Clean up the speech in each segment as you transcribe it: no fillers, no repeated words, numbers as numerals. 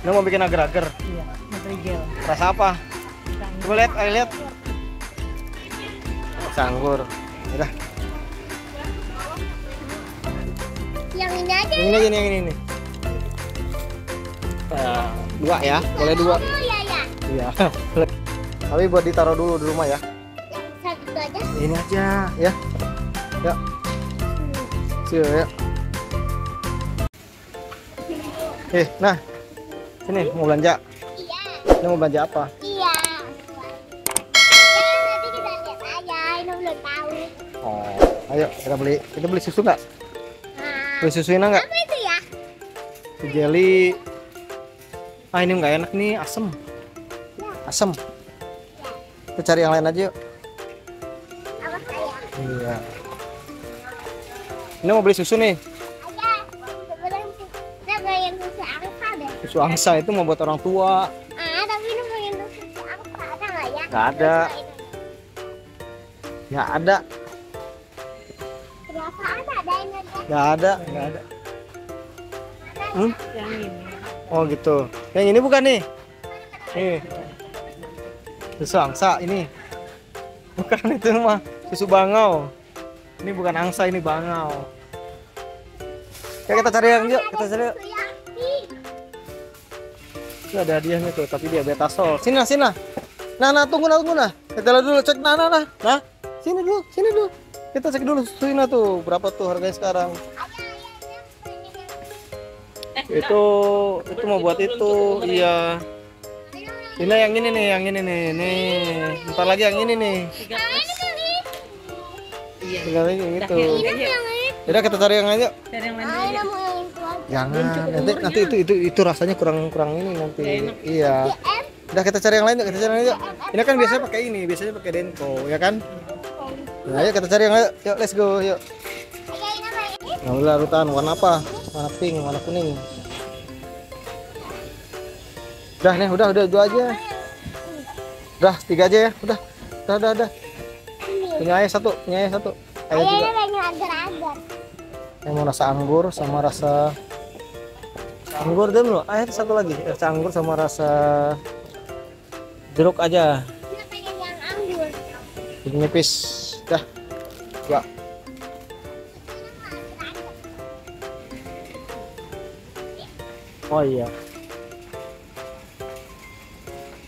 Ini mau bikin agar-agar. Iya, nutrijel. Rasa apa? Coba lihat, ayo lihat. Anggur. Udah. Yang ini aja. Yang ini aja nih, yang ini nih. Dua ya, boleh dua. Oh iya ya. Iya. Tapi buat ditaruh dulu di rumah ya. Yang satu aja. Ini aja ya. Ya. Sini ya. Nah. Sini mau belanja. Iya. Ini mau belanja apa? Iya. Ya nanti kita lihat aja. Ini belum tahu. Oh, ayo kita beli. Kita beli susu nggak? Nah, Beli susu ini nggak? apa itu ya? Si jelly. Ah ini nggak enak nih, asem. Asem. Kita cari yang lain aja yuk. Apa saya? Iya. Ini mau beli susu nih. Aja. Sebenarnya kita pengen susu angsa deh. Susu angsa itu mau buat orang tua. Tapi ini pengen susu angsa ada nggak ya? Nggak ada. Nggak ada. Berapa ada ini aja? Nggak ada. Nggak ada. Yang ini. Oh gitu. Yang ini bukan nih. Nih. Susu angsa ini. Bukan itu mah susu bangau. Ini bukan angsa, ini bangau. Ya kita cari yang yuk, kita cari. Yuk. Ini ada hadiahnya tuh, tapi dia betasol. Sini nah, sini nah. Nah, tunggu nah. Kita lihat dulu, cek nah. Nah, sini dulu. Kita cek dulu susunya tuh, berapa tuh harganya sekarang. Itu mau buat itu, iya. Ini yang ini nih, nih. Bentar lagi yang ini nih. Iya. Tinggal lagi yang itu. Iya. Udah kita cari yang lain yuk. Cari yang lain aja. Jangan, nanti itu rasanya kurang ini nanti. Iya. Udah kita cari yang lain yuk, yuk. Ini kan biasanya pakai ini, biasanya pakai Denko, ya kan? Nah, ayo kita cari yang lain. Yuk, let's go, yuk. Ngambil larutan warna apa? Warna pink, warna kuning. Udah nih, udah dua aja. Udah 3 aja ya, udah. Punya ayah satu. Ayah juga. agar-agar. Yang mau rasa anggur sama rasa anggur deh lo. Air satu lagi, rasa anggur sama rasa jeruk aja. Kita pengen yang anggur. Ini nipis. Dah. Ya. Oh iya.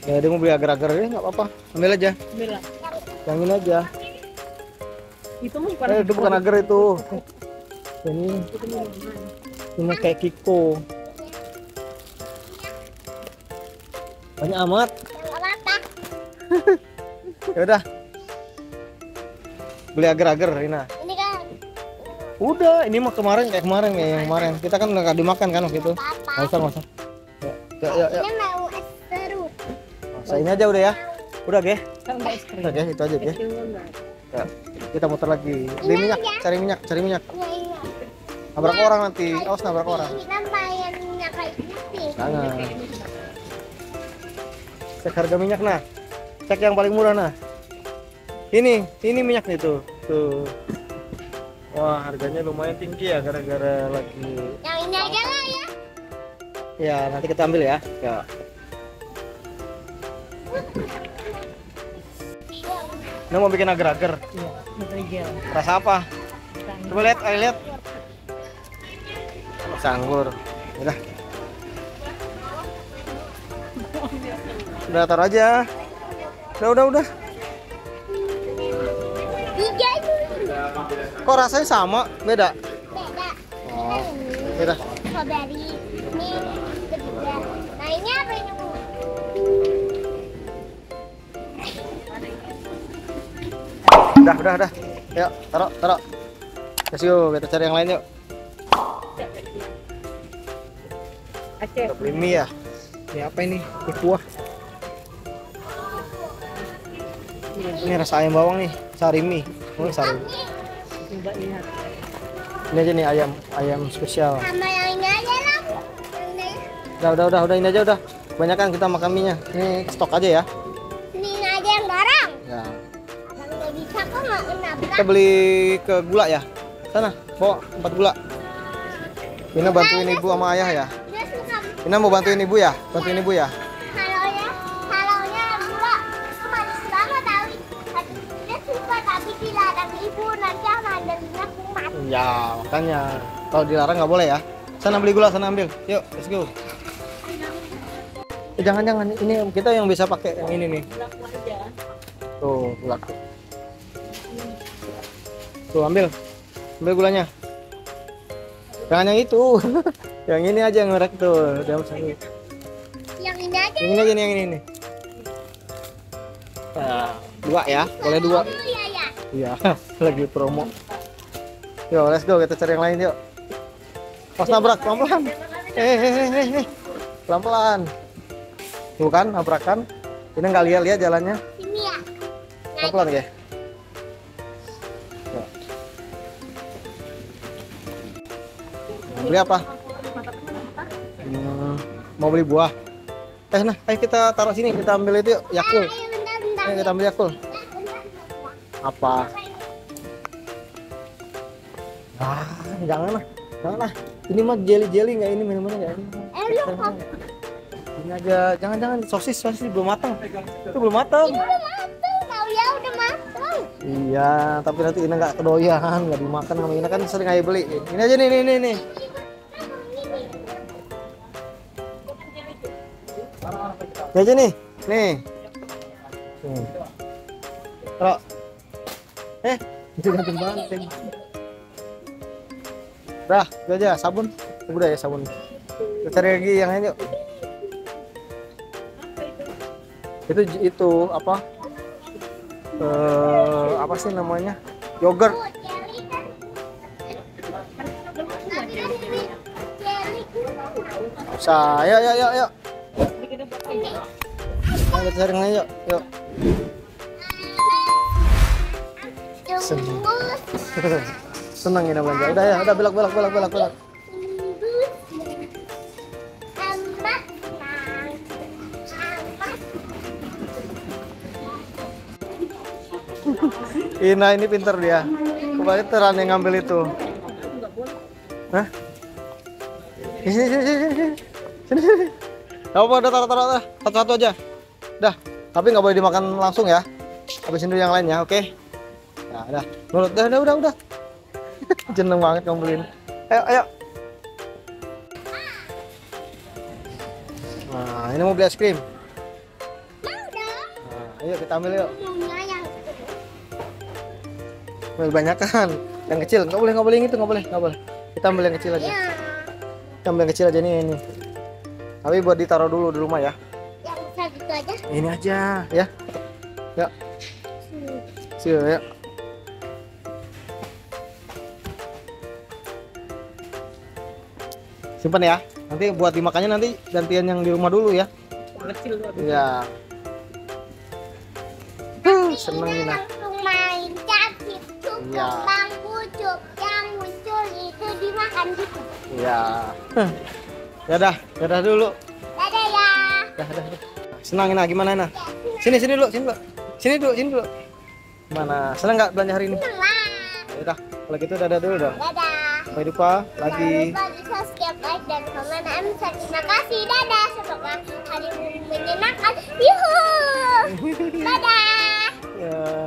Ya dia mau beli agar-agar ya, nggak apa-apa. Ambil aja. Ambil lah. Yang ini aja. Itu mah bukan. Itu bukan agar itu. Ini kayak Kiko. Banyak amat. Yang apa-apa. Ya udah. Beli agar-agar Rina. Ini kan Udah, ini mah kemarin kayak kemarin ya, yang kemarin. Kita kan nggak dimakan kan waktu itu. apa-apa. Nggak usah. Ya. Ini mau es serut. Saya ini aja udah ya. Udah, Ge. Kan enggak es krim. Udah, Ge, itu aja, Ge. Es krim enggak. Ya. Kita muter lagi. Beli minyak, cari minyak. Iya. Nabrak orang nanti. Awas nabrak orang. Ini kan yang minyak kayak putih. Jangan. Cek harga minyak nah. Cek yang paling murah nah. Ini minyak nih tuh. Wah, harganya lumayan tinggi ya gara-gara lagi. Yang ini aja lah ya. Ya, nanti kita ambil ya. Ya. Ini mau bikin agar-agar. Iya, nutrijel. Rasa apa? Coba lihat, ayo lihat. Rasa anggur. Udah. Udah taruh aja. Udah. 3 itu. Kok rasanya sama? Beda? Beda. Oh, beda. Strawberry. Ini ketiga. Nah ini apa ini? Udah. Yuk, taruh. Kasih yuk, kita cari yang lain yuk. Aceh. Beli mie ya. Ini apa ini? Mie kuah. Ini rasa ayam bawang nih, sari mie. Oh, sari. Coba lihat. Ini aja nih ayam spesial. Sama yang ini aja lah. Yang ini. Udah ini aja udah. Kebanyakan kita makan mie-nya. Ini stok aja ya. Ini aja yang barang. Ya. Abang nggak bisa kok nggak nabrak. Kita beli ke gula ya. Sana, bawa tempat gula. Ini bantuin ibu sama ayah ya. Dia suka Ina mau bantuin ibu ya? Bantuin ibu ya? Halonya Bula manis banget tapi dia suka tapi dilarang ibu nanti mandalinnya kumat. Ya, makanya kalau dilarang nggak boleh ya. Sana beli gula, sana ambil. Yuk, let's go. Jangan-jangan ini kita yang bisa pakai yang ini nih. Laku aja. Tuh, gula. Tuh, ambil. Ambil gulanya. Jangan yang itu. Yang ini aja yang merek tuh. Yang ini aja. Yang ini aja nih, yang ini nih. Nah, dua ya, boleh dua. Iya ya. Iya, lagi promo. Yuk, let's go, kita cari yang lain yuk. Pas nabrak, pelan-pelan. Pelan-pelan. Tuh kan, nabrakan. Ini nggak lihat jalannya. Ini ya. Pelan-pelan ya. Yuk. Beli apa? Mau beli buah. Nah, ayo kita taruh sini, kita ambil itu yuk, Yakult. Ayo bentar. Ayo kita ambil Yakult. Apa? Jangan lah. Jangan lah. Ini mah jelly nggak ini minumannya nggak ini. Lu kok Ini aja. Jangan sosis belum matang. Itu belum matang. udah matang, tahu ya udah matang. Iya, tapi nanti ini nggak kedoyan, nggak dimakan sama ini kan sering aja beli. Ini aja nih. Ini aja nih. Nih. Taruh. Itu banting. Dah, itu aja sabun. Udah ya sabun. Kita cari lagi yang lain yuk. Itu apa? Apa sih namanya? Yogurt. Jelly kan. Tapi kan ini jelly. Saya, yuk. Ayo kita cari yang lain yuk. Tunggu. Senang ini belanja. Udah ya, udah belak. Tunggu. Ina ini pinter dia. Kemarin Teran yang ngambil itu. Hah? Sini. Gak apa, udah taruh. Satu-satu aja. Dah. Tapi nggak boleh dimakan langsung ya. Habisin dulu yang lainnya, oke? Ya, udah. Nurut. Udah. Jeneng banget ngambilin. Ayo. Nah, ini mau beli es krim. Mau dong. Nah, ayo kita ambil yuk. Maunya yang Ambil banyak kan. Yang kecil, nggak boleh yang itu, nggak boleh. Kita ambil yang kecil aja. ya. Kita ambil yang kecil aja nih ini. Tapi buat ditaruh dulu di rumah ya. Yang besar gitu aja. Ini aja ya. Ya. Siap ya. Simpan ya. Nanti buat dimakannya nanti gantian yang di rumah dulu ya. Kecil tuh. Iya. Seneng Ini Ina. langsung main cantik. Iya. Kembang kucuk yang muncul itu dimakan gitu. Iya. Ya dah dulu. Dadah ya. Dah. Senang Ina, gimana Ina? Sini dulu. Sini dulu. Gimana? Senang nggak belanja hari ini? Senang. Ya udah, kalau gitu dadah dulu dong. Dadah. Sampai jumpa lagi. Jangan lupa di subscribe, like, dan komen. Terima kasih. Dadah. Semoga hari ini menyenangkan. Yuhu. Dadah. Ya.